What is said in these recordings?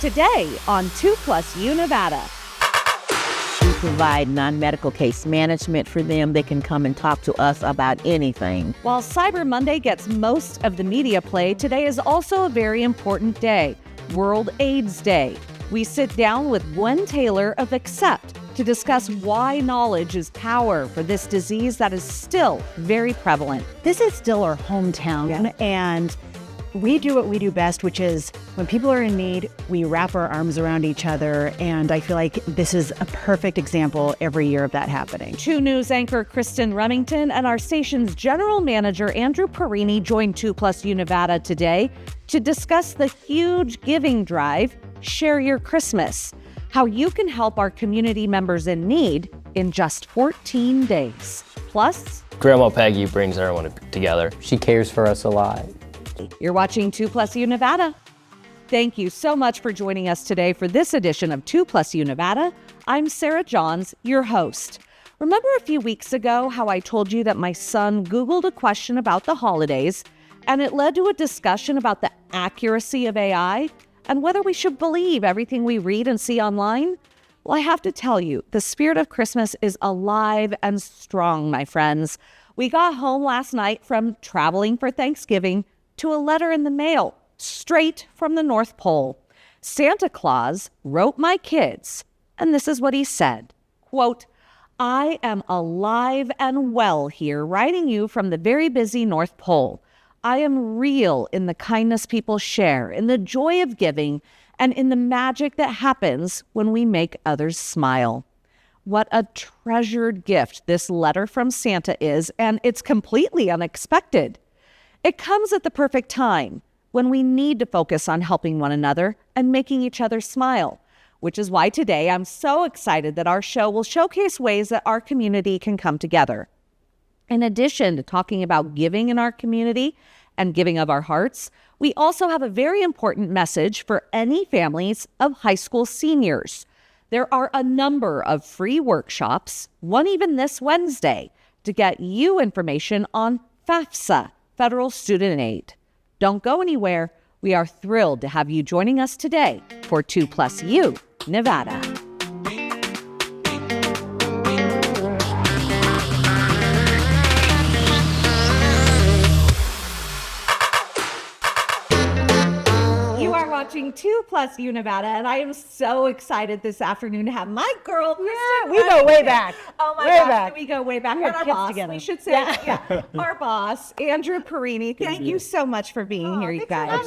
Today on 2+U Nevada. We provide non-medical case management for them. They can come and talk to us about anything. While Cyber Monday gets most of the media play, today is also a very important day, World AIDS Day. We sit down with Gwen Taylor of Accept to discuss why knowledge is power for this disease that is still very prevalent. This is still our hometown, and we do what we do best, which is when people are in need, we wrap our arms around each other, and I feel like this is a perfect example every year of that happening. 2 News anchor Kristen Remington and our station's general manager Andrew Perini joined 2+U Nevada today to discuss the huge giving drive, Share Your Christmas, how you can help our community members in need in just 14 days. Plus, Grandma Peggy brings everyone together. She cares for us a lot. You're watching 2+U Nevada. Thank you so much for joining us today for this edition of 2+U Nevada. I'm Sarah Johns, your host. Remember a few weeks ago how I told you that my son Googled a question about the holidays, and it led to a discussion about the accuracy of AI and whether we should believe everything we read and see online? Well, I have to tell you, the spirit of Christmas is alive and strong, my friends. We got home last night from traveling for Thanksgiving to a letter in the mail, straight from the North Pole. Santa Claus wrote my kids, and this is what he said, quote, "I am alive and well here, writing you from the very busy North Pole. I am real in the kindness people share, in the joy of giving, and in the magic that happens when we make others smile." What a treasured gift this letter from Santa is, and it's completely unexpected. It comes at the perfect time when we need to focus on helping one another and making each other smile, which is why today I'm so excited that our show will showcase ways that our community can come together. In addition to talking about giving in our community and giving of our hearts, we also have a very important message for any families of high school seniors. There are a number of free workshops, one even this Wednesday, to get you information on FAFSA, Federal Student Aid. Don't go anywhere. We are thrilled to have you joining us today for 2+U Nevada. Watching 2+U Nevada, and I am so excited this afternoon to have my girl. Yeah, we go way back. Oh my way gosh, back. we go way back. We And had our kids boss, together. we should say, our boss, Andrew Perini. Thank you so much for being here, you guys.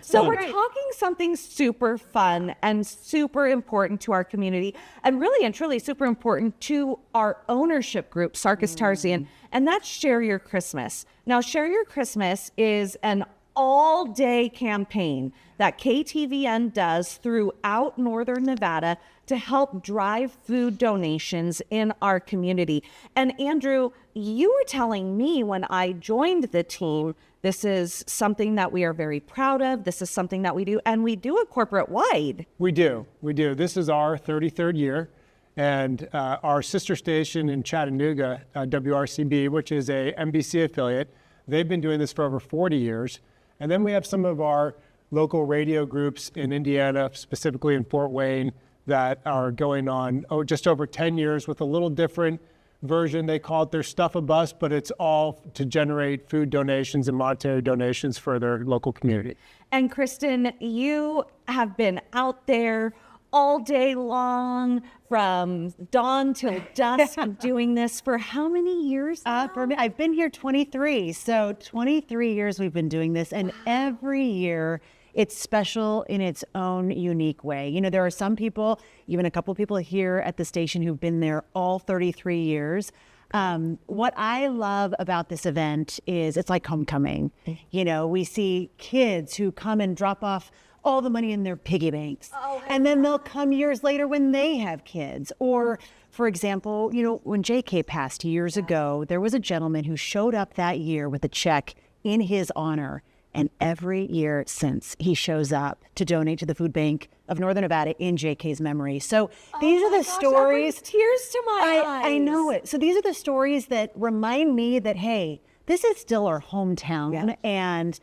So we're talking something super fun and super important to our community, and really and truly super important to our ownership group, Sarkis Tarzian, and that's Share Your Christmas. Now, Share Your Christmas is an all-day campaign that KTVN does throughout Northern Nevada to help drive food donations in our community. And Andrew, you were telling me when I joined the team, this is something that we are very proud of. This is something that we do, and we do it corporate-wide. We do. This is our 33rd year. And our sister station in Chattanooga, WRCB, which is a NBC affiliate, they've been doing this for over 40 years. And then we have some of our local radio groups in Indiana, specifically in Fort Wayne, that are going on just over 10 years with a little different version. They call it their Stuff a Bus, but it's all to generate food donations and monetary donations for their local community. And Kristen, you have been out there all day long, from dawn till dusk, doing this for how many years now? For me, I've been here 23. So 23 years we've been doing this, and every year it's special in its own unique way. You know, there are some people, even a couple of people here at the station who've been there all 33 years. What I love about this event is it's like homecoming. You know, we see kids who come and drop off all the money in their piggy banks. And then they'll come years later when they have kids. Or, for example, you know, when JK passed years ago, there was a gentleman who showed up that year with a check in his honor. And every year since, he shows up to donate to the food bank of Northern Nevada in JK's memory. So these are the stories. Tears to my eyes. I know it. So these are the stories that remind me that, hey, this is still our hometown. And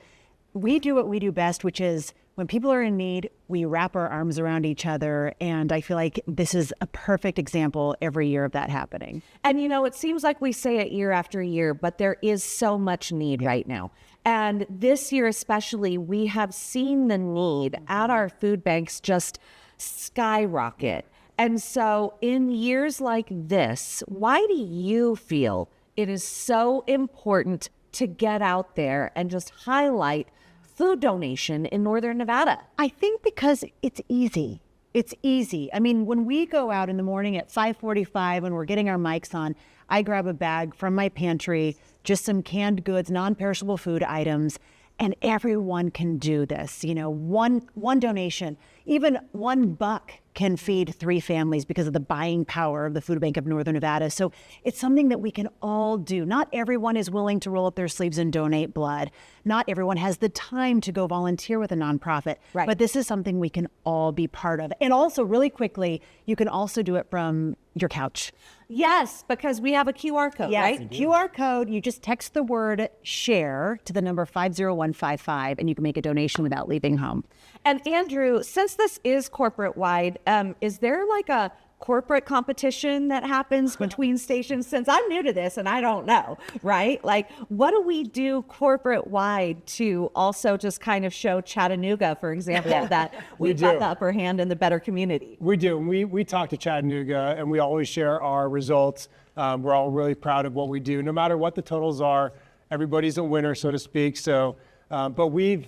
we do what we do best, which is when people are in need, we wrap our arms around each other. And I feel like this is a perfect example every year of that happening. And, you know, it seems like we say it year after year, but there is so much need right now. And this year especially, we have seen the need at our food banks just skyrocket. And so in years like this, why do you feel it is so important to get out there and just highlight food donation in Northern Nevada? I think because it's easy. It's easy. I mean, when we go out in the morning at 5:45 when we're getting our mics on, I grab a bag from my pantry, just some canned goods, non-perishable food items, and everyone can do this. You know, one donation, even $1 can feed 3 families because of the buying power of the Food Bank of Northern Nevada. So it's something that we can all do. Not everyone is willing to roll up their sleeves and donate blood. Not everyone has the time to go volunteer with a nonprofit. Right. But this is something we can all be part of. And also, really quickly, you can also do it from your couch. Yes, because we have a QR code, Yes, right? QR code. You just text the word share to the number 50155 and you can make a donation without leaving home. And Andrew, since this is corporate wide, is there like a corporate competition that happens between stations? Since I'm new to this and I don't know, right? Like, what do we do corporate wide to also just kind of show Chattanooga, for example, that we've got the upper hand in the better community? We do. We talk to Chattanooga and we always share our results. We're all really proud of what we do. No matter what the totals are, everybody's a winner, so to speak. So, but we've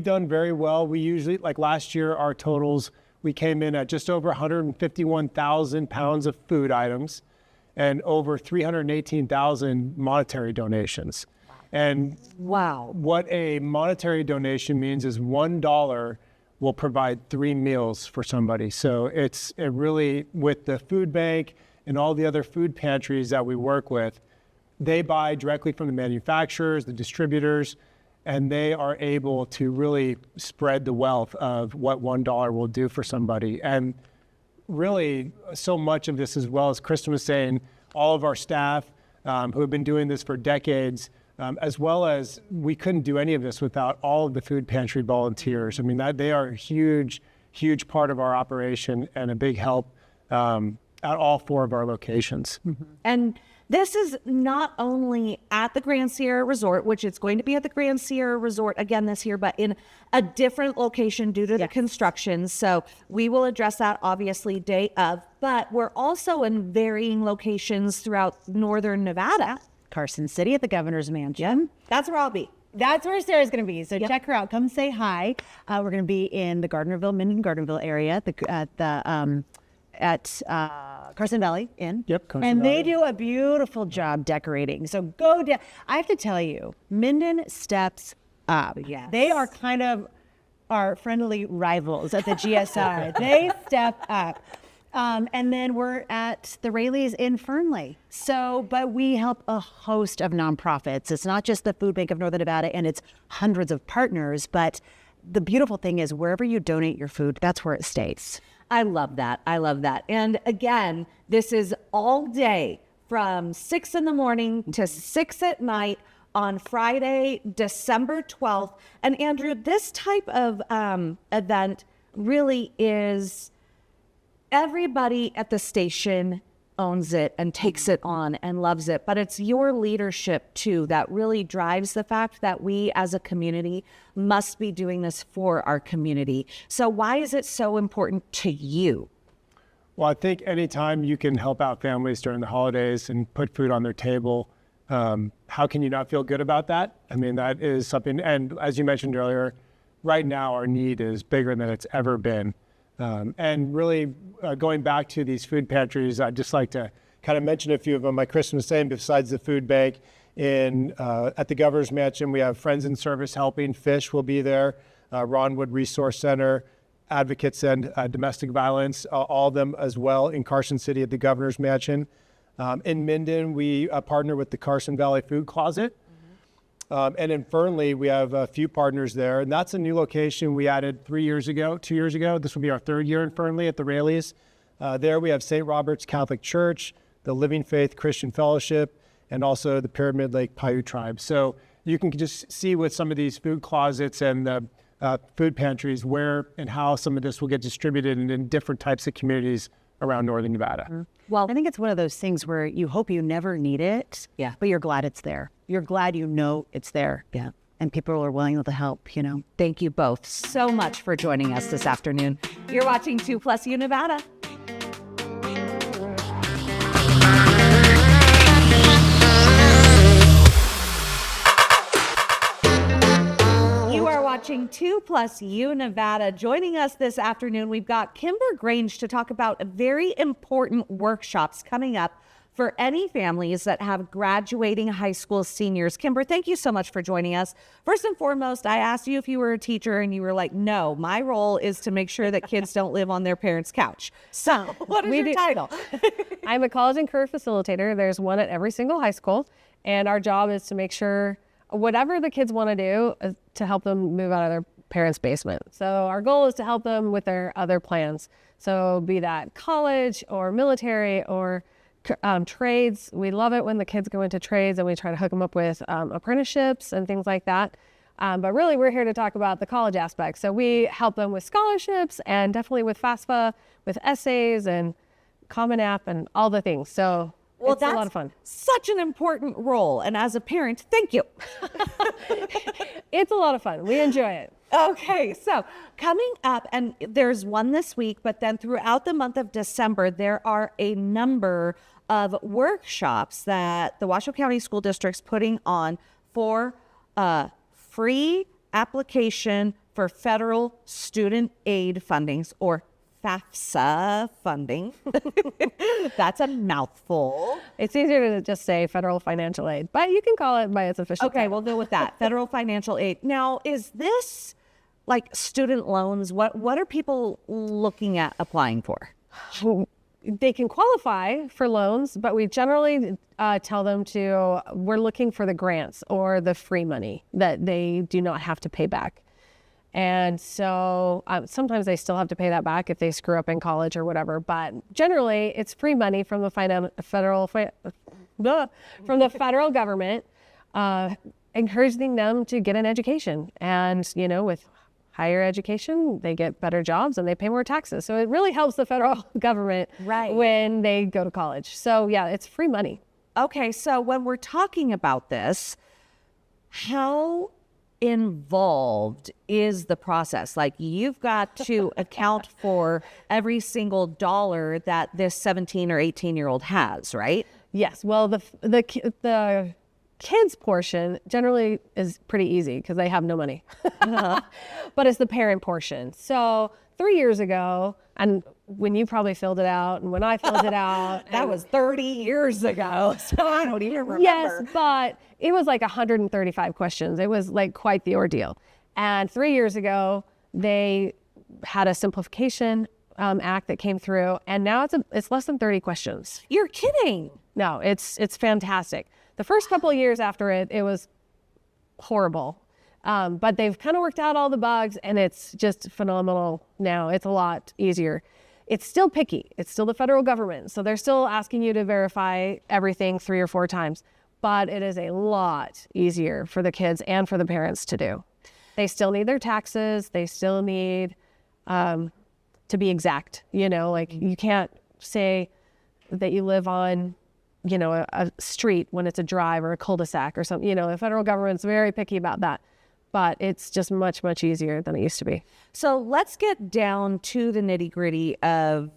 done very well. We usually, like last year, our totals, we came in at just over 151,000 pounds of food items and over 318,000 monetary donations. Wow. And what a monetary donation means is $1 will provide 3 meals for somebody. So it really, with the food bank and all the other food pantries that we work with, they buy directly from the manufacturers, the distributors, and they are able to really spread the wealth of what $1 will do for somebody. And really, so much of this, as well as Kristen was saying, all of our staff who have been doing this for decades, as well as we couldn't do any of this without all of the food pantry volunteers. I mean, they are a huge, huge part of our operation and a big help at all 4 of our locations. Mm-hmm. And this is not only at the Grand Sierra Resort, which it's going to be at the Grand Sierra Resort again this year, but in a different location due to the construction. So we will address that obviously day of, but we're also in varying locations throughout Northern Nevada. Carson City at the Governor's Mansion. That's where I'll be. That's where Sarah's going to be. So check her out. Come say hi. We're going to be in the Minden-Gardnerville area at Carson Valley Inn. Yep, Carson and Valley. they do a beautiful job decorating. So go down. I have to tell you, Minden steps up. Yes. They are kind of our friendly rivals at the GSR. They step up. And then we're at the Rayleigh's in Fernley. So, but we help a host of nonprofits. It's not just the Food Bank of Northern Nevada and its hundreds of partners, but the beautiful thing is wherever you donate your food, that's where it stays. I love that. I love that. And again, this is all day from 6 in the morning to 6 at night on Friday, December 12th. And Andrew, this type of event really is everybody at the station owns it and takes it on and loves it. But it's your leadership too that really drives the fact that we as a community must be doing this for our community. So why is it so important to you? Well, I think anytime you can help out families during the holidays and put food on their table, how can you not feel good about that? I mean, that is something, and as you mentioned earlier, right now our need is bigger than it's ever been. And really going back to these food pantries, I'd just like to kind of mention a few of them. Like Kristen was saying, besides the food bank, at the Governor's Mansion, we have Friends in Service Helping. Fish will be there, Ronwood Resource Center, Advocates and Domestic Violence, all of them as well in Carson City at the Governor's Mansion. In Minden, we partner with the Carson Valley Food Closet. And in Fernley, we have a few partners there, and that's a new location we added 2 years ago. This will be our third year in Fernley at the Rayleighs. There we have St. Robert's Catholic Church, the Living Faith Christian Fellowship, and also the Pyramid Lake Paiute Tribe. So you can just see with some of these food closets and the food pantries where and how some of this will get distributed in different types of communities around Northern Nevada. Well, I think it's one of those things where you hope you never need it, but you're glad it's there. You're glad you know it's there. Yeah. And people are willing to help, you know. Thank you both so much for joining us this afternoon. You're watching 2+U Nevada. You are watching 2+U Nevada. Joining us this afternoon, we've got Kimber Grange to talk about very important workshops coming up for any families that have graduating high school seniors. Kimber, thank you so much for joining us. First and foremost, I asked you if you were a teacher and you were like, no, my role is to make sure that kids don't live on their parents' couch. So what is your title? I'm a college and career facilitator. There's one at every single high school. And our job is to make sure whatever the kids want to do is to help them move out of their parents' basement. So our goal is to help them with their other plans. So be that college or military or trades. We love it when the kids go into trades and we try to hook them up with apprenticeships and things like that. But really, we're here to talk about the college aspect. So we help them with scholarships and definitely with FAFSA, with essays and Common App and all the things. So it's a lot of fun. Such an important role. And as a parent, thank you. It's a lot of fun. We enjoy it. Okay, so coming up, and there's one this week, but then throughout the month of December, there are a number of workshops that the Washoe County School District's putting on for free application for federal student aid fundings, or FAFSA funding. That's a mouthful. It's easier to just say federal financial aid, but you can call it by its official Okay, title. we'll go with that. Federal financial aid. Now, is this like student loans? What are people looking at applying for? They can qualify for loans, but we generally tell them we're looking for the grants or the free money that they do not have to pay back. And so sometimes they still have to pay that back if they screw up in college or whatever. But generally, it's free money from the federal government, encouraging them to get an education. And, you know, with higher education, they get better jobs and they pay more taxes. So it really helps the federal government when they go to college. So yeah, it's free money. Okay, so when we're talking about this, how involved is the process? Like, you've got to account for every single dollar that this 17 or 18-year-old has, right? Yes. Well, the kids portion generally is pretty easy because they have no money. But it's the parent portion. So 3 years ago, and when you probably filled it out and when I filled it out. That was 30 years ago, so I don't even remember. Yes, but it was like 135 questions. It was like quite the ordeal. And 3 years ago, they had a simplification act that came through, and now it's less than 30 questions. You're kidding. No, it's fantastic. The first couple of years after it was horrible. But they've kind of worked out all the bugs, and it's just phenomenal now. It's a lot easier. It's still picky. It's still the federal government. So they're still asking you to verify everything 3 or 4 times. But it is a lot easier for the kids and for the parents to do. They still need their taxes. They still need to be exact. You know, like you can't say that you live on, you know, a street when it's a drive or a cul-de-sac or something. You know, the federal government's very picky about that. But it's just much, much easier than it used to be. So let's get down to the nitty-gritty of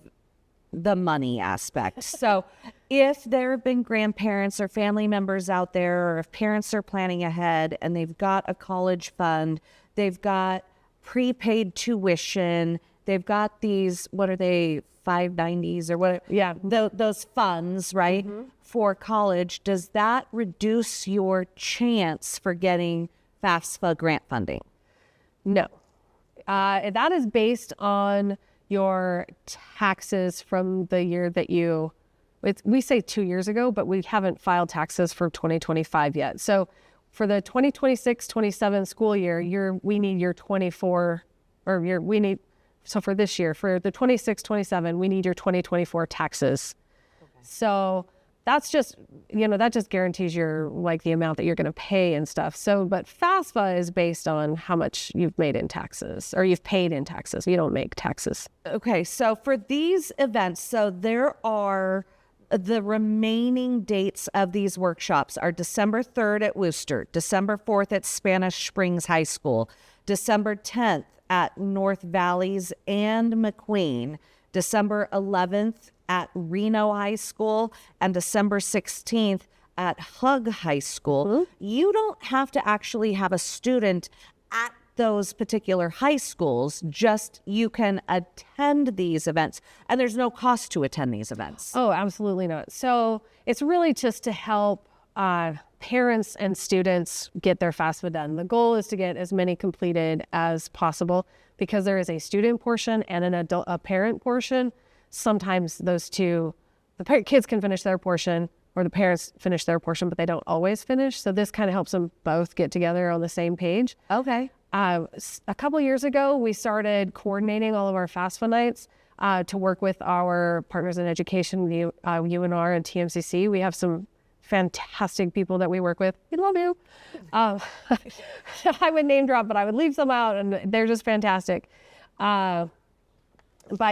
the money aspect. So if there have been grandparents or family members out there, or if parents are planning ahead and they've got a college fund, they've got prepaid tuition, they've got these, what are they, 590s or what? Yeah. Those funds, right, for college, does that reduce your chance for getting FAFSA grant funding? No. That is based on your taxes from the year that we say 2 years ago, but we haven't filed taxes for 2025 yet. So for the 2026-27 school year, we need your 24, so for this year, for the 26-27, we need your 2024 taxes. Okay. So that's just, that just guarantees your, like, the amount that you're going to pay and stuff. So, but FAFSA is based on how much you've made in taxes, or you've paid in taxes. You don't make taxes. Okay, so for these events, so there are the remaining dates of these workshops are December 3rd at Worcester, December 4th at Spanish Springs High School, December 10th at North Valleys and McQueen, December 11th at Reno High School, and December 16th at Hug High School. Mm-hmm. You don't have to actually have a student at those particular high schools, just you can attend these events, and there's no cost to attend these events. Oh, absolutely not. So it's really just to help parents and students get their FAFSA done. The goal is to get as many completed as possible, because there is a student portion and a parent portion. Sometimes those two, kids can finish their portion, or the parents finish their portion, but they don't always finish. So this kind of helps them both get together on the same page. Okay. A couple years ago, we started coordinating all of our FAFSA nights to work with our partners in education, UNR and TMCC. We have some fantastic people that we work with. We love you. I would name drop, but I would leave some out, and they're just fantastic. But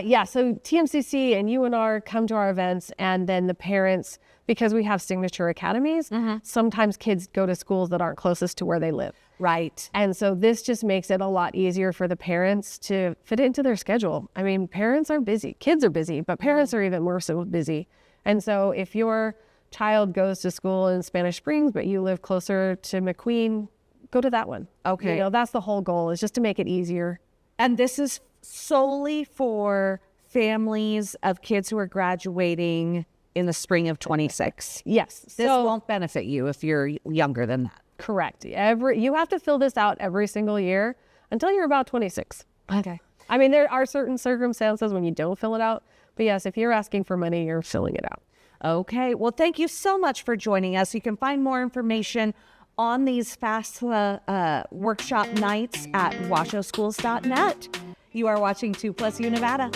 yeah, so TMCC and UNR come to our events, and then the parents, because we have signature academies, sometimes kids go to schools that aren't closest to where they live. Right. And so this just makes it a lot easier for the parents to fit it into their schedule. I mean, parents are busy, kids are busy, but parents are even more so busy. And so if your child goes to school in Spanish Springs, but you live closer to McQueen, go to that one. Okay. That's the whole goal, is just to make it easier. And this is solely for families of kids who are graduating in the spring of 26. Yes. This won't benefit you if you're younger than that. Correct. You have to fill this out every single year until you're about 26. Okay. I mean, there are certain circumstances when you don't fill it out, but yes, if you're asking for money, you're filling it out. Okay. Well, thank you so much for joining us. You can find more information on these FAFSA workshop nights at washoeschools.net. You are watching 2+U Nevada.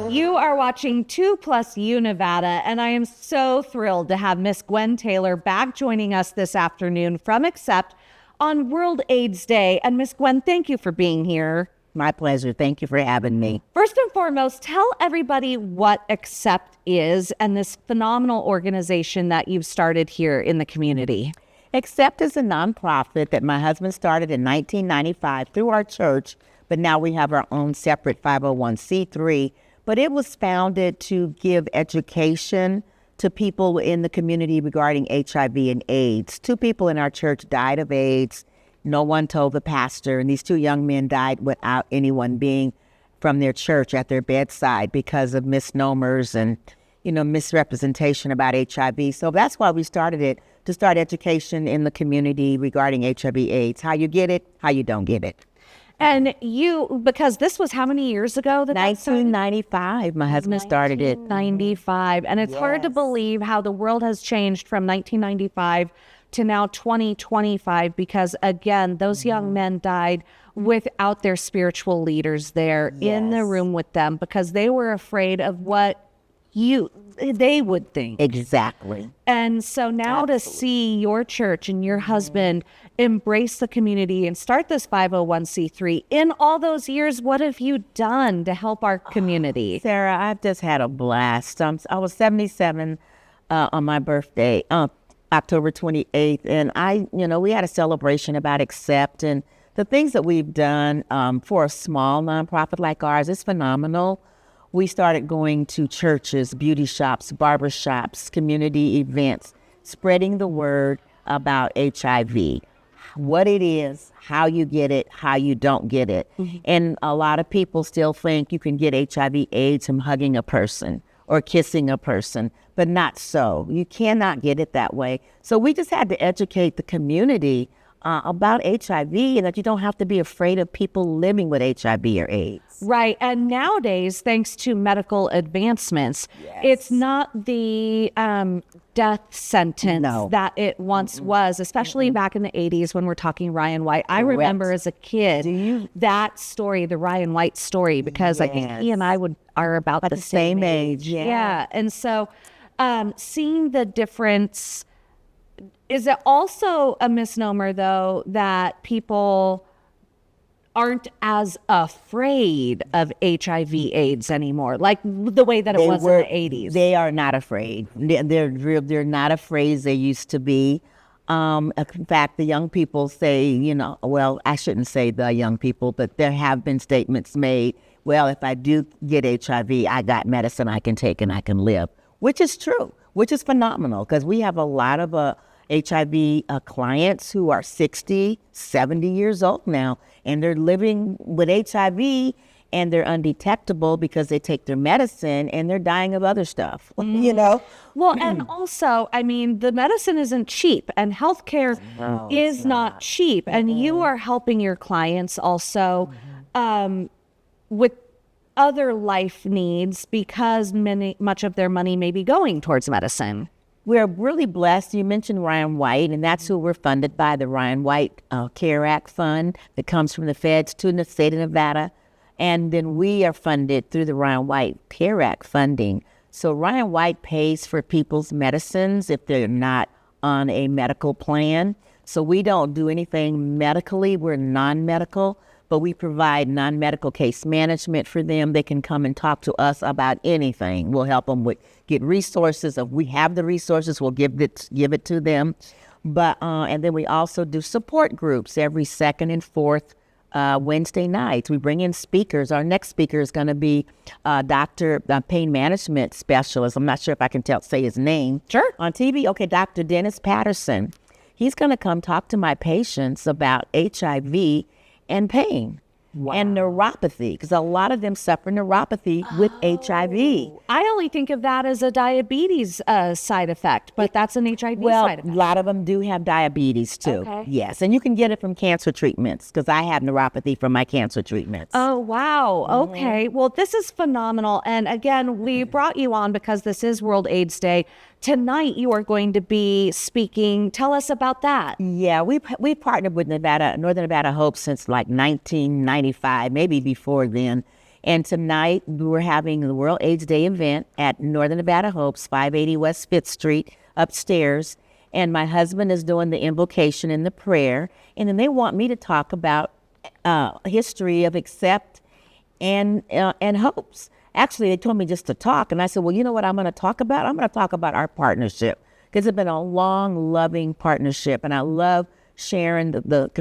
You are watching 2+U Nevada, and I am so thrilled to have Miss Gwen Taylor back joining us this afternoon from Accept on World AIDS Day. And Miss Gwen, thank you for being here. My pleasure. Thank you for having me. First and foremost, tell everybody what Accept is and this phenomenal organization that you've started here in the community. Accept is a nonprofit that my husband started in 1995 through our church, but now we have our own separate 501c3. But it was founded to give education to people in the community regarding HIV and AIDS. 2 people in our church died of AIDS. No one told the pastor, and these 2 young men died without anyone being from their church at their bedside because of misnomers and, misrepresentation about HIV. So that's why we started it, to start education in the community regarding HIV/AIDS, how you get it, how you don't get it. And because this was how many years ago? 1995, my husband started it. 1995. And it's hard to believe how the world has changed from 1995 to now 2025, because again, those young men died without their spiritual leaders there in the room with them, because they were afraid of what they would think. Exactly. And so now to see your church and your husband embrace the community and start this 501c3, in all those years, what have you done to help our community? Sarah, I've just had a blast. I was 77 on my birthday, October 28th, and we had a celebration about Accept, and the things that we've done for a small nonprofit like ours is phenomenal. We started going to churches, beauty shops, barber shops, community events, spreading the word about HIV, what it is, how you get it, how you don't get it. Mm-hmm. And a lot of people still think you can get HIV/AIDS from hugging a person or kissing a person, but not so. You cannot get it that way. So we just had to educate the community about HIV and that you don't have to be afraid of people living with HIV or AIDS. Right. And nowadays, thanks to medical advancements, it's not the death sentence that it once was, especially back in the 80s when we're talking Ryan White. I remember as a kid that story, the Ryan White story, because I think he and I are about the same age. Yeah. And so seeing the difference, is it also a misnomer, though, that people aren't as afraid of HIV AIDS anymore, like the way that it was in the 80s? They are not afraid. They're not afraid as they used to be. In fact, the young people say, well, I shouldn't say the young people, but there have been statements made, well, if I do get HIV, I got medicine I can take and I can live, which is true, which is phenomenal, because we have a lot of HIV clients who are 60, 70 years old now, and they're living with HIV and they're undetectable because they take their medicine and they're dying of other stuff, Well, and also, I mean, the medicine isn't cheap and healthcare is not cheap. And you are helping your clients also with other life needs because much of their money may be going towards medicine. We're really blessed. You mentioned Ryan White, and that's who we're funded by, the Ryan White CARE Act fund that comes from the feds to the state of Nevada. And then we are funded through the Ryan White CARE Act funding. So Ryan White pays for people's medicines if they're not on a medical plan. So we don't do anything medically. We're non-medical, but we provide non-medical case management for them. They can come and talk to us about anything. We'll help them get resources. If we have the resources, we'll give it to them. But and then we also do support groups every second and fourth Wednesday nights. We bring in speakers. Our next speaker is going to be Dr. Pain Management Specialist. I'm not sure if I can say his name. Sure. On TV, okay, Dr. Dennis Patterson. He's going to come talk to my patients about HIV and pain and neuropathy, because a lot of them suffer neuropathy with HIV. I only think of that as a diabetes side effect, but that's an HIV side effect. A lot of them do have diabetes too. Okay. Yes, and you can get it from cancer treatments, because I have neuropathy from my cancer treatments. Oh, wow. Okay. Well, this is phenomenal. And again, we brought you on because this is World AIDS Day. Tonight, you are going to be speaking. Tell us about that. Yeah, we partnered with Northern Nevada Hope since like 1995, maybe before then. And tonight, we're having the World AIDS Day event at Northern Nevada Hope's 580 West 5th Street upstairs. And my husband is doing the invocation and the prayer. And then they want me to talk about history of accept and hopes. Actually, they told me just to talk. And I said, well, you know what I'm going to talk about? I'm going to talk about our partnership, because it's been a long, loving partnership. And I love Sharon, the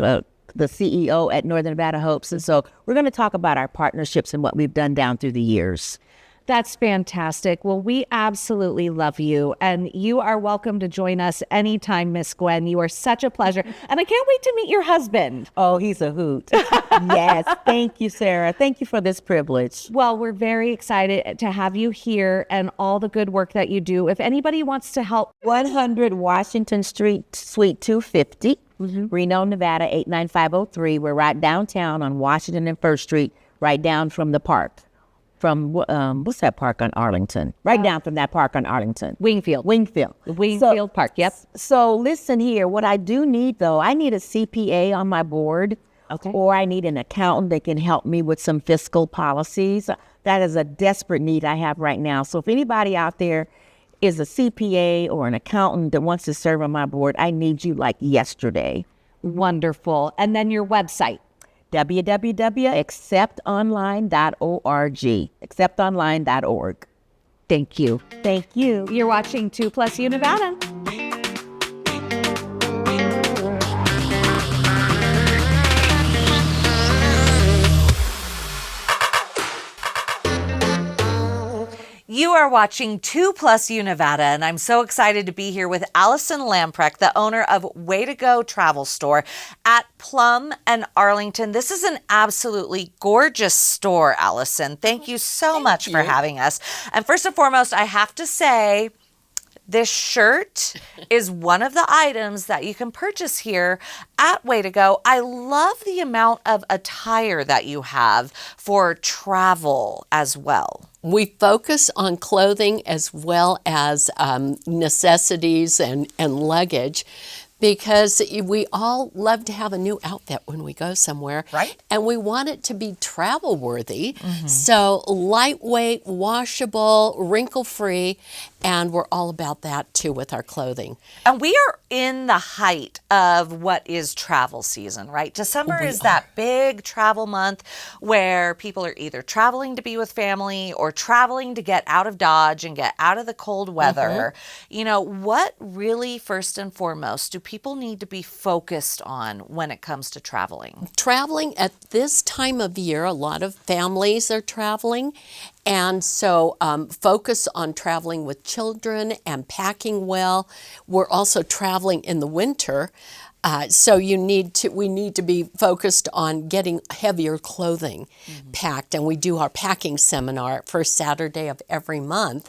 CEO at Northern Nevada Hopes. And so we're going to talk about our partnerships and what we've done down through the years. That's fantastic. Well, we absolutely love you, and you are welcome to join us anytime, Miss Gwen. You are such a pleasure, and I can't wait to meet your husband. Oh, he's a hoot. Yes. Thank you, Sarah. Thank you for this privilege. Well, we're very excited to have you here and all the good work that you do. If anybody wants to help, 100 Washington Street, Suite 250, Reno, Nevada, 89503. We're right downtown on Washington and 1st Street, right down from the park. From what's that park on Arlington? Right down from that park on Arlington. Wingfield Park. Yep. So listen here. What I do need, though, I need a CPA on my board. Okay. Or I need an accountant that can help me with some fiscal policies. That is a desperate need I have right now. So if anybody out there is a CPA or an accountant that wants to serve on my board, I need you like yesterday. Wonderful. And then your website. www.acceptonline.org. Acceptonline.org. Thank you. Thank you. You're watching 2+U Nevada. You are watching 2+U Nevada, and I'm so excited to be here with Allison Lamprecht, the owner of Way to Go Travel Store at Plum and Arlington. This is an absolutely gorgeous store, Allison. Thank you so much for having us. And first and foremost, I have to say, This shirt is one of the items that you can purchase here at Way to Go. I love the amount of attire that you have for travel as well. We focus on clothing as well as necessities and luggage, because we all love to have a new outfit when we go somewhere. Right. And we want it to be travel worthy. So lightweight, washable, wrinkle free, and we're all about that too with our clothing. And we are in the height of what is travel season, right? December is that big travel month where people are either traveling to be with family or traveling to get out of Dodge and get out of the cold weather. You know, what really first and foremost do people need to be focused on when it comes to traveling? Traveling at this time of year, a lot of families are traveling. And so focus on traveling with children and packing well. We're also traveling in the winter. So we need to be focused on getting heavier clothing packed. And we do our packing seminar first Saturday of every month.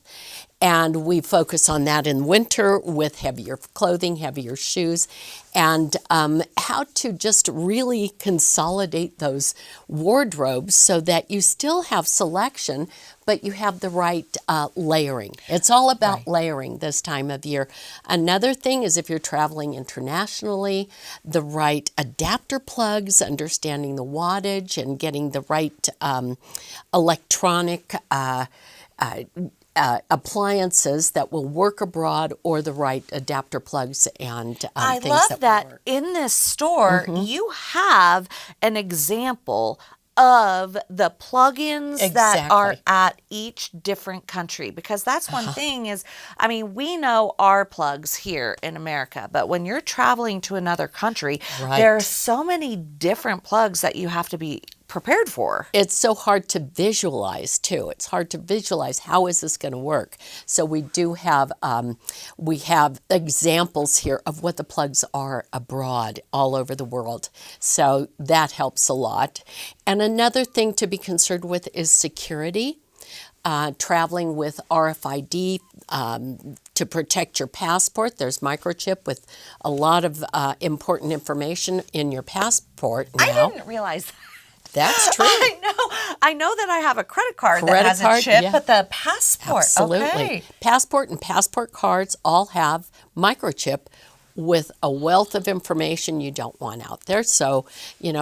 And we focus on that in winter with heavier clothing, heavier shoes, and how to just really consolidate those wardrobes so that you still have selection, but you have the right layering. It's all about layering this time of year. Another thing is if you're traveling internationally, the right adapter plugs, understanding the wattage, and getting the right electronic appliances that will work abroad, or the right adapter plugs and I things love that that will work. in this store, you have an example of the plugins that are Exactly. at each different country, because that's one thing is, I mean, we know our plugs here in America, but when you're traveling to another country, there are Right. so many different plugs that you have to be prepared for. It's so hard to visualize too. It's hard to visualize how is this going to work. So we do have examples here of what the plugs are abroad all over the world. So that helps a lot. And another thing to be concerned with is security. Traveling with RFID to protect your passport. There's microchip with a lot of important information in your passport now. I didn't realize that. That's true. I know that I have a credit card that Credit has card, a chip, yeah. but the passport, Absolutely. okay. Passport and passport cards all have microchip with a wealth of information you don't want out there. So,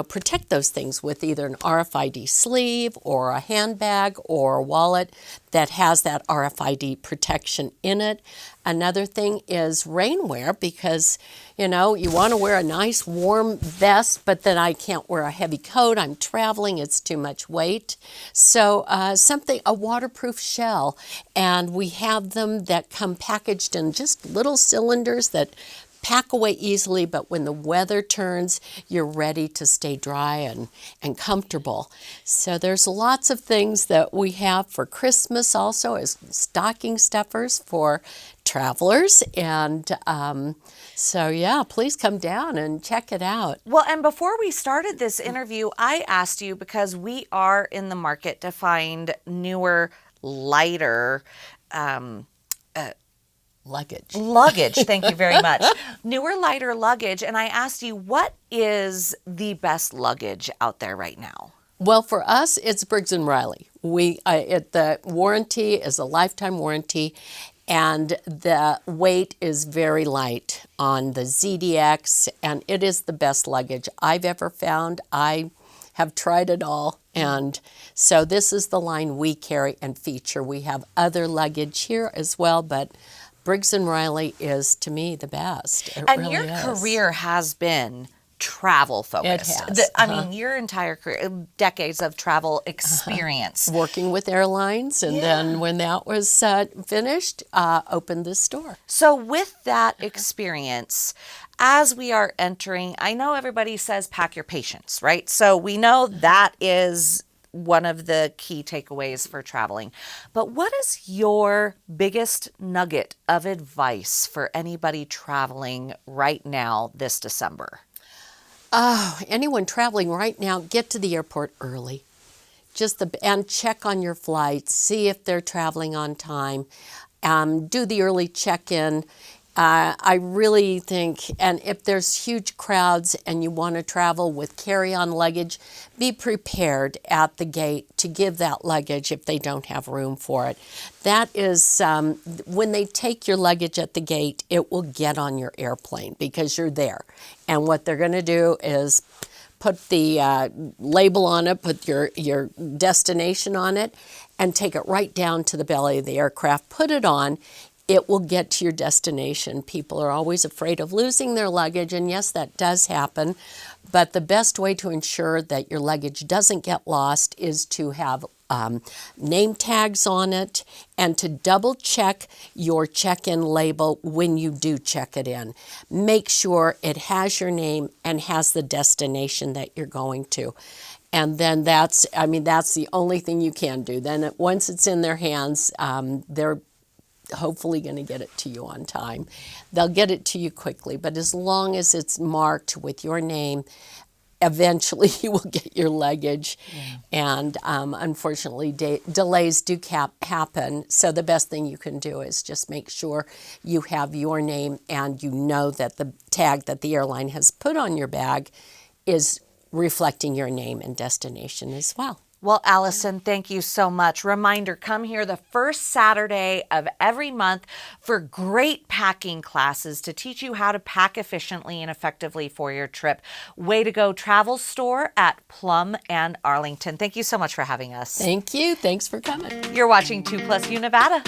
protect those things with either an RFID sleeve or a handbag or a wallet that has that RFID protection in it. Another thing is rainwear, because, you want to wear a nice warm vest, but then I can't wear a heavy coat. I'm traveling, it's too much weight. So a waterproof shell, and we have them that come packaged in just little cylinders that pack away easily, but when the weather turns, you're ready to stay dry and comfortable. So there's lots of things that we have for Christmas also as stocking stuffers for travelers. And please come down and check it out. Well, and before we started this interview, I asked you, because we are in the market to find newer, lighter, luggage. Thank you very much. Newer, lighter luggage. And I asked you, what is the best luggage out there right now? Well, for us, it's Briggs & Riley. The warranty is a lifetime warranty, and the weight is very light on the ZDX, and it is the best luggage I've ever found. I have tried it all, and so this is the line we carry and feature. We have other luggage here as well, but Briggs & Riley is, to me, the best. It And really your is. career has been travel focused. It has. I mean, your entire career, decades of travel experience. Working with airlines, and then when that was finished, opened this store. So with that experience, as we are entering, I know everybody says pack your patience, right? So we know that is one of the key takeaways for traveling. But what is your biggest nugget of advice for anybody traveling right now this December? Oh, anyone traveling right now, get to the airport early. And check on your flights, see if they're traveling on time. do the early check-in. I really think, and if there's huge crowds and you want to travel with carry-on luggage, be prepared at the gate to give that luggage if they don't have room for it. That is, when they take your luggage at the gate, it will get on your airplane because you're there. And what they're going to do is put the label on it, put your destination on it, and take it right down to the belly of the aircraft, put it on. It will get to your destination. People are always afraid of losing their luggage, and yes, that does happen. But the best way to ensure that your luggage doesn't get lost is to have name tags on it and to double check your check-in label when you do check it in. Make sure it has your name and has the destination that you're going to. And then that's the only thing you can do. Then once it's in their hands, they're hopefully going to get it to you on time. They'll get it to you quickly, but as long as it's marked with your name, eventually you will get your luggage. Yeah. And unfortunately, delays do happen. So the best thing you can do is just make sure you have your name and you know that the tag that the airline has put on your bag is reflecting your name and destination as well. Well, Allison, thank you so much. Reminder, come here the first Saturday of every month for great packing classes to teach you how to pack efficiently and effectively for your trip. Way to Go Travel Store at Plum and Arlington. Thank you so much for having us. Thank you. Thanks for coming. You're watching 2+U Nevada.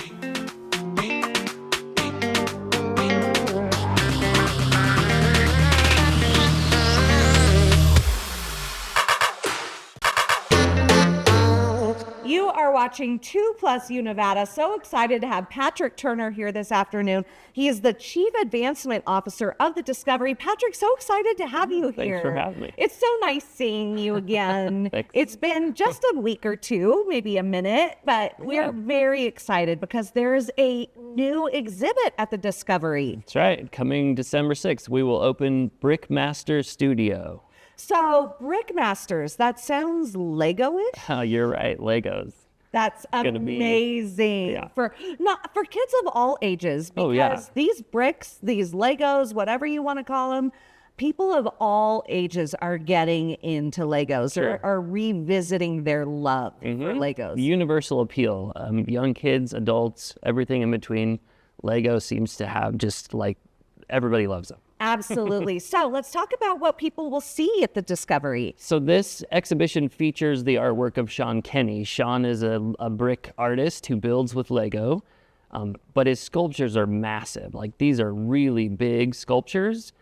You are watching 2+U Nevada. So excited to have Patrick Turner here this afternoon. He is the Chief Advancement Officer of the Discovery. Patrick, so excited to have you here. Thanks for having me. It's so nice seeing you again. Thanks. It's been just a week or two, maybe a minute, but we're very excited because there is a new exhibit at the Discovery. That's right. Coming December 6th, we will open Brickmaster Studio. So Brickmasters, that sounds Lego-ish. Oh, you're right. Legos. That's amazing for kids of all ages, because these bricks, these Legos, whatever you want to call them, people of all ages are getting into Legos or are revisiting their love for Legos. Universal appeal. Young kids, adults, everything in between. Lego seems to have just like everybody loves them. Absolutely. So let's talk about what people will see at the Discovery. So this exhibition features the artwork of Sean Kenny. Sean is a brick artist who builds with Lego, but his sculptures are massive. Like, these are really big sculptures,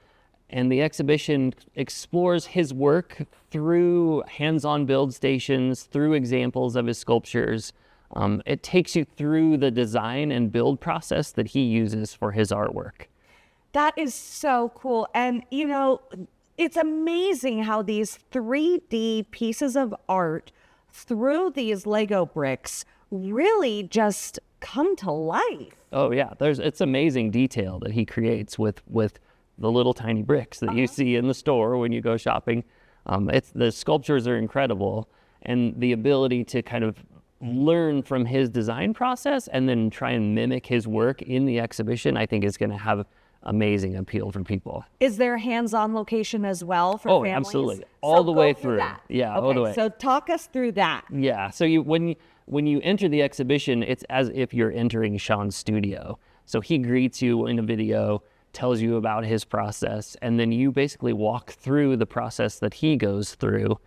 and the exhibition explores his work through hands-on build stations, through examples of his sculptures. It takes you through the design and build process that he uses for his artwork. That is so cool. And, you know, it's amazing how these 3D pieces of art through these Lego bricks really just come to life. Oh, yeah. It's amazing detail that he creates with the little tiny bricks that you see in the store when you go shopping. The sculptures are incredible. And the ability to kind of learn from his design process and then try and mimic his work in the exhibition, I think is going to have amazing appeal for people. Is there a hands-on location as well for families? Oh, absolutely. All the way through. Yeah, okay, all the way. So talk us through that. Yeah, so when you enter the exhibition, it's as if you're entering Sean's studio. So he greets you in a video, tells you about his process, and then you basically walk through the process that he goes through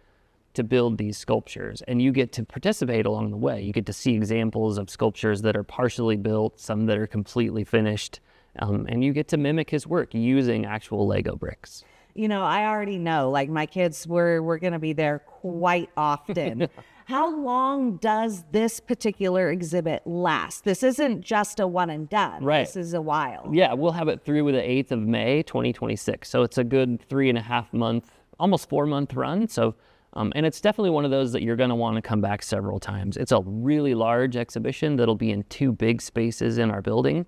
to build these sculptures. And you get to participate along the way. You get to see examples of sculptures that are partially built, some that are completely finished. And you get to mimic his work using actual Lego bricks. You know, I already know, like, my kids, we're going to be there quite often. How long does this particular exhibit last? This isn't just a one and done. Right. This is a while. Yeah, we'll have it through the 8th of May, 2026. So it's a good 3.5 month, almost 4 month run. So, and it's definitely one of those that you're going to want to come back several times. It's a really large exhibition that'll be in 2 big spaces in our building.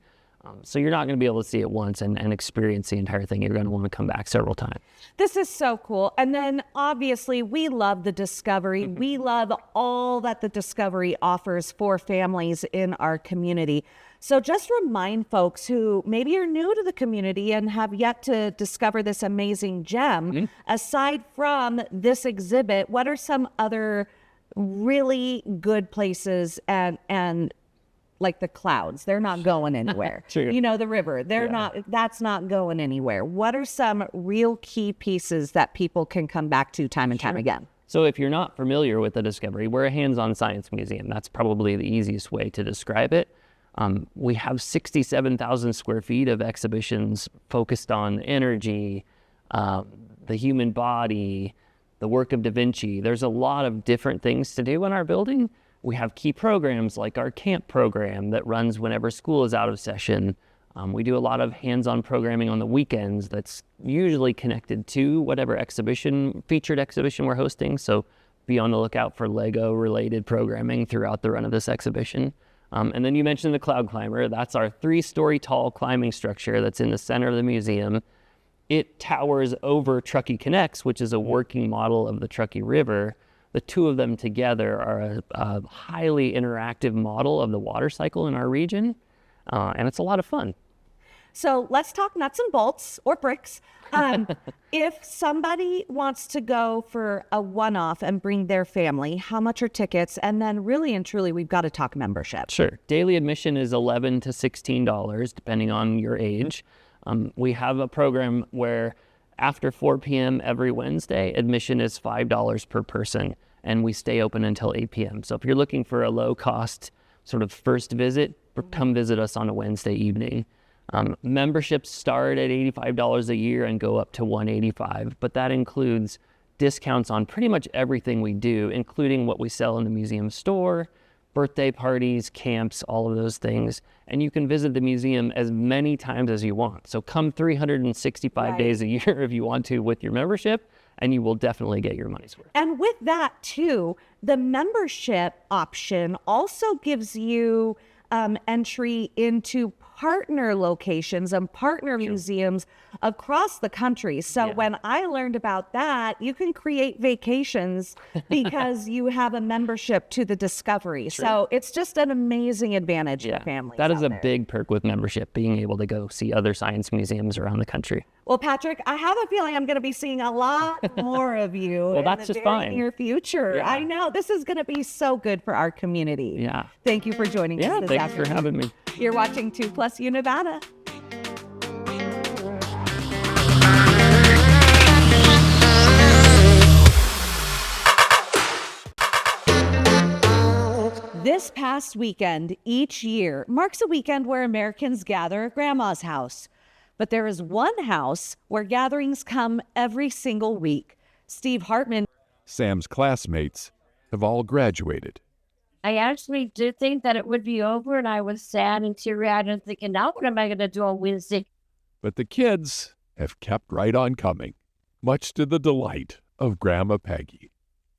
So you're not going to be able to see it once and experience the entire thing. You're going to want to come back several times. This is so cool. And then obviously we love the Discovery. We love all that the Discovery offers for families in our community. So just remind folks who maybe are new to the community and have yet to discover this amazing gem, aside from this exhibit, what are some other really good places and like the clouds, they're not going anywhere. True. You know, the river, that's not going anywhere. What are some real key pieces that people can come back to time and time again? So if you're not familiar with the Discovery, we're a hands-on science museum. That's probably the easiest way to describe it. We have 67,000 square feet of exhibitions focused on energy, the human body, the work of Da Vinci. There's a lot of different things to do in our building. We have key programs like our camp program that runs whenever school is out of session. We do a lot of hands-on programming on the weekends that's usually connected to whatever featured exhibition we're hosting. So be on the lookout for Lego-related programming throughout the run of this exhibition. And then you mentioned the Cloud Climber. That's our 3-story tall climbing structure that's in the center of the museum. It towers over Truckee Connects, which is a working model of the Truckee River. The two of them together are a highly interactive model of the water cycle in our region, and it's a lot of fun. So let's talk nuts and bolts or bricks. If somebody wants to go for a one-off and bring their family, how much are tickets? And then really and truly, we've got to talk membership. Sure. Daily admission is $11 to $16, depending on your age. We have a program where after 4 p.m. every Wednesday, admission is $5 per person, and we stay open until 8 p.m. So if you're looking for a low-cost sort of first visit, come visit us on a Wednesday evening. Memberships start at $85 a year and go up to $185, but that includes discounts on pretty much everything we do, including what we sell in the museum store, birthday parties, camps, all of those things. And you can visit the museum as many times as you want. So come 365 days a year if you want to with your membership, and you will definitely get your money's worth. And with that too, the membership option also gives you entry into partner locations and partner museums across the country. So when I learned about that, you can create vacations because you have a membership to the Discovery. So it's just an amazing advantage for families. That is out a there. big perk with membership, being able to go see other science museums around the country. Well, Patrick, I have a feeling I'm going to be seeing a lot more of you in that's the just very fine. near future. I know. This is going to be so good for our community. Yeah. Thank you for joining us this Thanks afternoon. for having me. You're watching 2+U Nevada. This past weekend, each year, marks a weekend where Americans gather at Grandma's house. But there is one house where gatherings come every single week. Steve Hartman. Sam's classmates have all graduated. I actually did think that it would be over, and I was sad and teary-eyed and thinking, now what am I going to do on Wednesday? But the kids have kept right on coming, much to the delight of Grandma Peggy.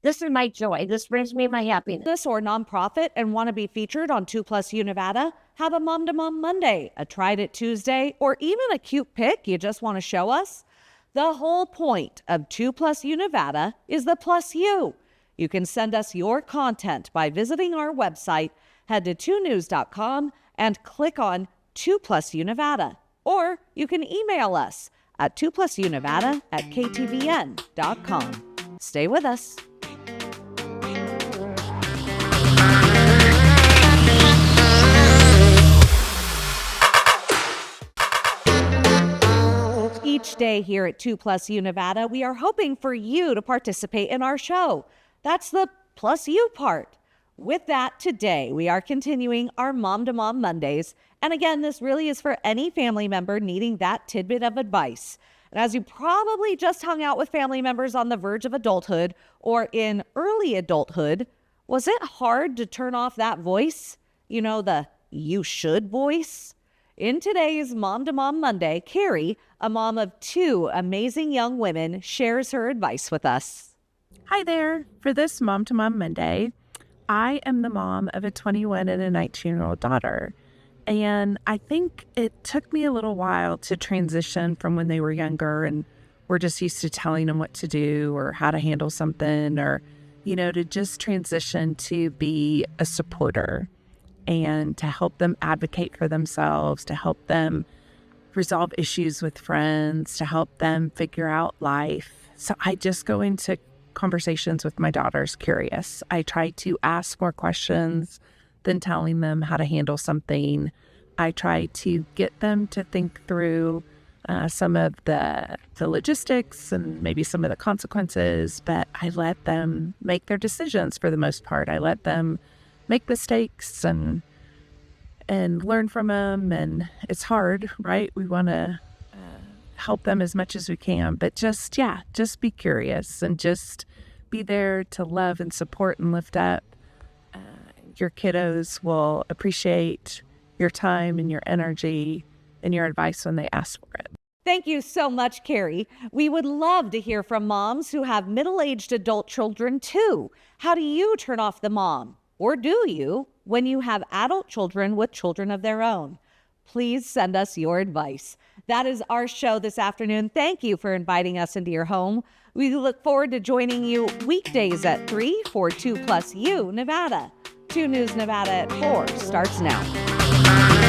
This is my joy. This brings me my happiness. Or nonprofit and want to be featured on 2+U Nevada? Have a Mom to Mom Monday, a Tried It Tuesday, or even a cute pic you just want to show us? The whole point of 2+U Nevada is the plus you. You can send us your content by visiting our website, head to 2news.com and click on 2+U Nevada. Or you can email us at 2+UNevada@ktvn.com. Stay with us. Each day here at 2+U Nevada, we are hoping for you to participate in our show. That's the plus you part. With that, today we are continuing our Mom to Mom Mondays. And again, this really is for any family member needing that tidbit of advice. And as you probably just hung out with family members on the verge of adulthood or in early adulthood, was it hard to turn off that voice? You know, the you should voice? In today's Mom to Mom Monday, Carrie, a mom of 2 amazing young women, shares her advice with us. Hi there. For this Mom to Mom Monday, I am the mom of a 21 and a 19-year-old daughter. And I think it took me a little while to transition from when they were younger and we're just used to telling them what to do or how to handle something or, you know, to just transition to be a supporter. and to help them advocate for themselves, to help them resolve issues with friends, to help them figure out life. So I just go into conversations with my daughters curious. I try to ask more questions than telling them how to handle something. I try to get them to think through some of the logistics and maybe some of the consequences, but I let them make their decisions for the most part. I let them make mistakes and learn from them. And it's hard, right? We want to help them as much as we can, but just be curious and just be there to love and support and lift up. Your kiddos will appreciate your time and your energy and your advice when they ask for it. Thank you so much, Carrie. We would love to hear from moms who have middle-aged adult children too. How do you turn off the mom? Or do you when you have adult children with children of their own? Please send us your advice. That is our show this afternoon. Thank you for inviting us into your home. We look forward to joining you weekdays at 3 for 2 Plus U Nevada. 2 News Nevada at 4 starts now.